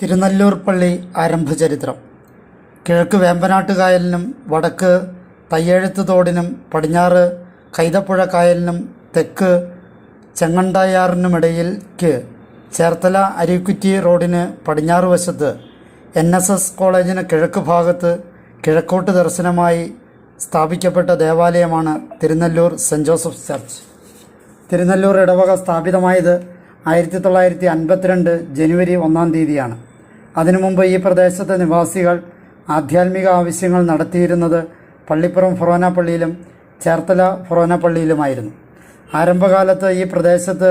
തിരുനെല്ലൂർ പള്ളി ആരംഭചരിത്രം. കിഴക്ക് വേമ്പനാട്ട് കായലിനും വടക്ക് തയ്യെഴുത്ത് തോടിനും പടിഞ്ഞാറ് കൈതപ്പുഴ കായലിനും തെക്ക് ചെങ്ങണ്ടായാറിനുമിടയിലേക്ക് ചേർത്തല അരീക്കുറ്റി റോഡിന് പടിഞ്ഞാറ് വശത്ത് NSS കോളേജിന് കിഴക്ക് ഭാഗത്ത് കിഴക്കോട്ട് ദർശനമായി സ്ഥാപിക്കപ്പെട്ട ദേവാലയമാണ് Thirunellur saint Joseph church. Thirunellur ഇടവക സ്ഥാപിതമായത് 1952 ജനുവരി 1-ാം തീയതിയാണ്. അതിനു മുമ്പ് ഈ പ്രദേശത്തെ നിവാസികൾ ആധ്യാത്മിക ആവശ്യങ്ങൾ നടത്തിയിരുന്നത് പള്ളിപ്പുറം ഫൊറോന പള്ളിയിലും ചേർത്തല ഫൊറോന പള്ളിയിലുമായിരുന്നു. ആരംഭകാലത്ത് ഈ പ്രദേശത്ത്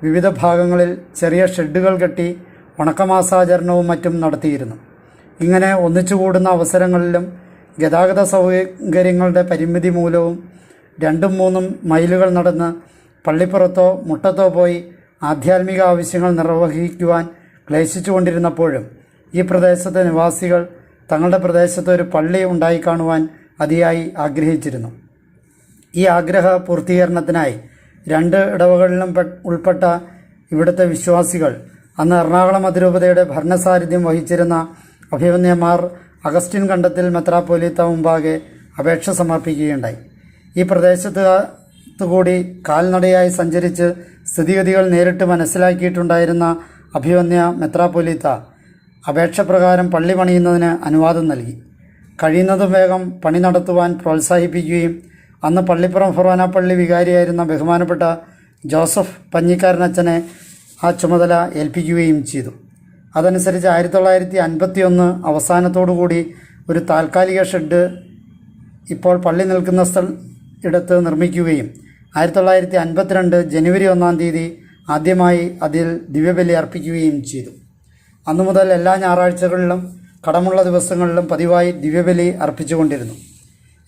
വിവിധ ഭാഗങ്ങളിൽ ചെറിയ ഷെഡുകൾ കെട്ടി ഉണക്കമാസാചരണവും മറ്റും നടത്തിയിരുന്നു. ഇങ്ങനെ ഒന്നിച്ചുകൂടുന്ന അവസരങ്ങളിലും ഗതാഗത സൗകര്യങ്ങളുടെ പരിമിതി മൂലവും 2-3 മൈലുകൾ നടന്ന് പള്ളിപ്പുറത്തോ മുട്ടത്തോ പോയി ആധ്യാത്മിക ആവശ്യങ്ങൾ നിർവഹിക്കുവാൻ ക്ലേശിച്ചുകൊണ്ടിരുന്നപ്പോഴും ഈ പ്രദേശത്തെ നിവാസികൾ തങ്ങളുടെ പ്രദേശത്ത് ഒരു പള്ളി ഉണ്ടായിക്കാണുവാൻ അതിയായി ആഗ്രഹിച്ചിരുന്നു. ഈ ആഗ്രഹ പൂർത്തീകരണത്തിനായി 2 ഇടവകളിലും ഉൾപ്പെട്ട ഇവിടുത്തെ വിശ്വാസികൾ അന്ന് എറണാകുളം അതിരൂപതയുടെ ഭരണസാരഥ്യം വഹിച്ചിരുന്ന അഭിമന്യമാർ അഗസ്റ്റിൻ കണ്ടത്തിൽ മെത്രാപ്പോലീത്ത മുമ്പാകെ അപേക്ഷ സമർപ്പിക്കുകയുണ്ടായി. ഈ പ്രദേശത്തുകൂടി കാൽനടയായി സഞ്ചരിച്ച് സ്ഥിതിഗതികൾ നേരിട്ട് മനസ്സിലാക്കിയിട്ടുണ്ടായിരുന്ന അഭിമന്യ മെത്രാപ്പൊലീത്ത അപേക്ഷ പ്രകാരം പള്ളി പണിയുന്നതിന് അനുവാദം നൽകി. കഴിയുന്നതും വേഗം പണി നടത്തുവാൻ പ്രോത്സാഹിപ്പിക്കുകയും അന്ന് പള്ളിപ്പുറം ഫൊറോന പള്ളി വികാരിയായിരുന്ന ബഹുമാനപ്പെട്ട ജോസഫ് പഞ്ഞിക്കാരനച്ഛനെ ആ ചുമതല ഏൽപ്പിക്കുകയും ചെയ്തു. അതനുസരിച്ച് 1951 അവസാനത്തോടുകൂടി ഒരു താൽക്കാലിക ഷെഡ് ഇപ്പോൾ പള്ളി നിൽക്കുന്ന ഇടത്ത് നിർമ്മിക്കുകയും 1952 ജനുവരി 1-ാം തീയതി ആദ്യമായി അതിൽ ദിവ്യബലി അർപ്പിക്കുകയും ചെയ്തു. അന്നു മുതൽ എല്ലാ ഞായറാഴ്ചകളിലും കടമുള്ള ദിവസങ്ങളിലും പതിവായി ദിവ്യബലി അർപ്പിച്ചുകൊണ്ടിരുന്നു.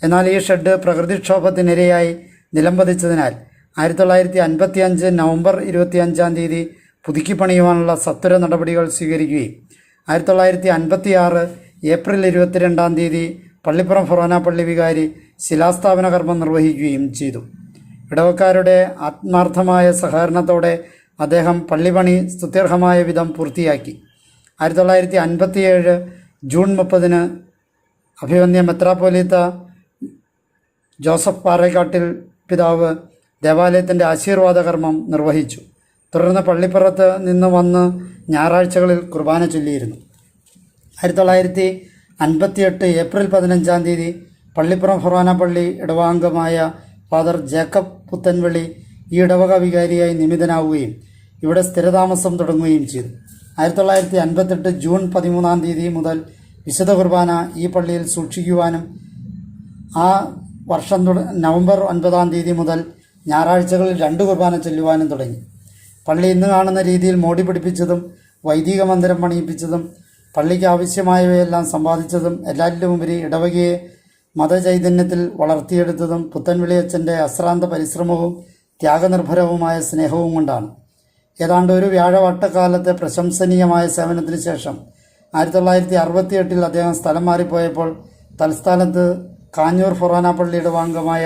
എന്നാൽ ഈ ഷെഡ് പ്രകൃതിക്ഷോഭത്തിനിരയായി നിലംപതിച്ചതിനാൽ 1955 നവംബർ 25-ാം തീയതി പുതുക്കി പണിയുവാനുള്ള സത്വര നടപടികൾ സ്വീകരിക്കുകയും 1956 ഏപ്രിൽ 22-ാം തീയതി പള്ളിപ്പുറം ഫൊറോന പള്ളി വികാരി ശിലാസ്ഥാപന കർമ്മം നിർവഹിക്കുകയും ചെയ്തു. ഇടവക്കാരുടെ ആത്മാർത്ഥമായ സഹകരണത്തോടെ അദ്ദേഹം പള്ളിപണി സ്തുത്യർഹമായ വിധം പൂർത്തിയാക്കി. 1957 ജൂൺ 30-ന് അഭിമന്യ മെത്രാപ്പൊലീത്ത ജോസഫ് പാറേക്കാട്ടിൽ പിതാവ് ദേവാലയത്തിൻ്റെ ആശീർവാദ കർമ്മം നിർവഹിച്ചു. തുടർന്ന് പള്ളിപ്പുറത്ത് നിന്ന് വന്ന് ഞായറാഴ്ചകളിൽ കുർബാന ചൊല്ലിയിരുന്നു. 1958 ഏപ്രിൽ 15-ാം തീയതി പള്ളിപ്പുറം ഫൊറോന പള്ളി ഇടവാംഗമായ ഫാദർ ജേക്കബ് പുത്തൻവെള്ളി ഈ ഇടവക വികാരിയായി നിയമിതനാവുകയും ഇവിടെ സ്ഥിരതാമസം തുടങ്ങുകയും ചെയ്തു. 1958 ജൂൺ 13-ാം തീയതി മുതൽ വിശുദ്ധ കുർബാന ഈ പള്ളിയിൽ സൂക്ഷിക്കുവാനും ആ വർഷം നവംബർ 9-ാം തീയതി മുതൽ ഞായറാഴ്ചകളിൽ 2 കുർബാന ചൊല്ലുവാനും തുടങ്ങി. പള്ളി ഇന്ന് കാണുന്ന രീതിയിൽ മോടി പിടിപ്പിച്ചതും വൈദിക മന്ദിരം പണിയിപ്പിച്ചതും പള്ളിക്ക് ആവശ്യമായവയെല്ലാം സമ്പാദിച്ചതും എല്ലാറ്റിലുമുപരി ഇടവകയെ മതചൈതന്യത്തിൽ വളർത്തിയെടുത്തതും പുത്തൻവിളിയച്ഛൻ്റെ അശ്രാന്ത പരിശ്രമവും ത്യാഗനിർഭരവുമായ സ്നേഹവും കൊണ്ടാണ്. ഏതാണ്ട് ഒരു വ്യാഴവട്ടക്കാലത്തെ പ്രശംസനീയമായ സേവനത്തിന് ശേഷം 1968 അദ്ദേഹം സ്ഥലം മാറിപ്പോയപ്പോൾ തൽസ്ഥാനത്ത് കാഞ്ഞൂർ ഫൊറോന പള്ളി ഇടവാംഗമായ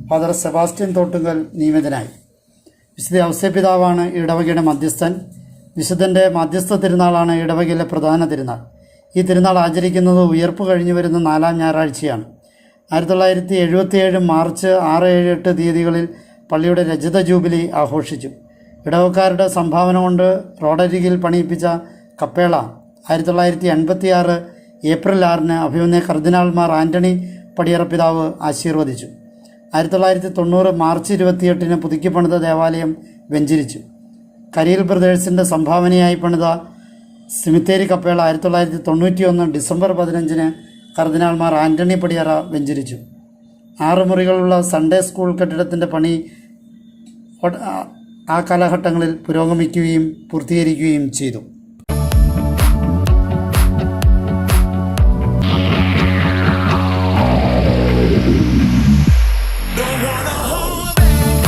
ഫാദർ സെബാസ്റ്റ്യൻ തോട്ടുങ്കൽ നിയമിതനായി. വിശുദ്ധ ഔസേപ്പിതാവാണ് ഇടവകയുടെ മധ്യസ്ഥൻ. വിശുദ്ധൻ്റെ മധ്യസ്ഥ തിരുനാളാണ് ഇടവകയിലെ പ്രധാന തിരുനാൾ. ഈ തിരുനാൾ ആചരിക്കുന്നത് ഉയർപ്പ് കഴിഞ്ഞു വരുന്ന 4-ാം ഞായറാഴ്ചയാണ്. 1977 മാർച്ച് 6, 7, 8 തീയതികളിൽ പള്ളിയുടെ രജത ജൂബിലി ആഘോഷിച്ചു. ഇടവക്കാരുടെ സംഭാവന കൊണ്ട് റോഡരികിൽ പണിയിപ്പിച്ച കപ്പേള 1986 ഏപ്രിൽ 6-ന് അഭിമന്യ കർദിനാൾമാർ ആൻ്റണി പടിയറ പിതാവ് ആശീർവദിച്ചു. 1990 മാർച്ച് 28-ന് പുതുക്കി പണിത ദേവാലയം വെഞ്ചരിച്ചു. കരിയിൽ ബ്രദേഴ്സിൻ്റെ സംഭാവനയായി പണിത സിമിത്തേരി കപ്പേള 1991 ഡിസംബർ 15-ന് കർദിനാൾമാർ ആൻ്റണി പടിയറ വെഞ്ചരിച്ചു. 6 മുറികളുള്ള സൺഡേ സ്കൂൾ കെട്ടിടത്തിൻ്റെ പണി ആ കാലഘട്ടങ്ങളിൽ പുരോഗമിക്കുകയും പൂർത്തീകരിക്കുകയും ചെയ്തു.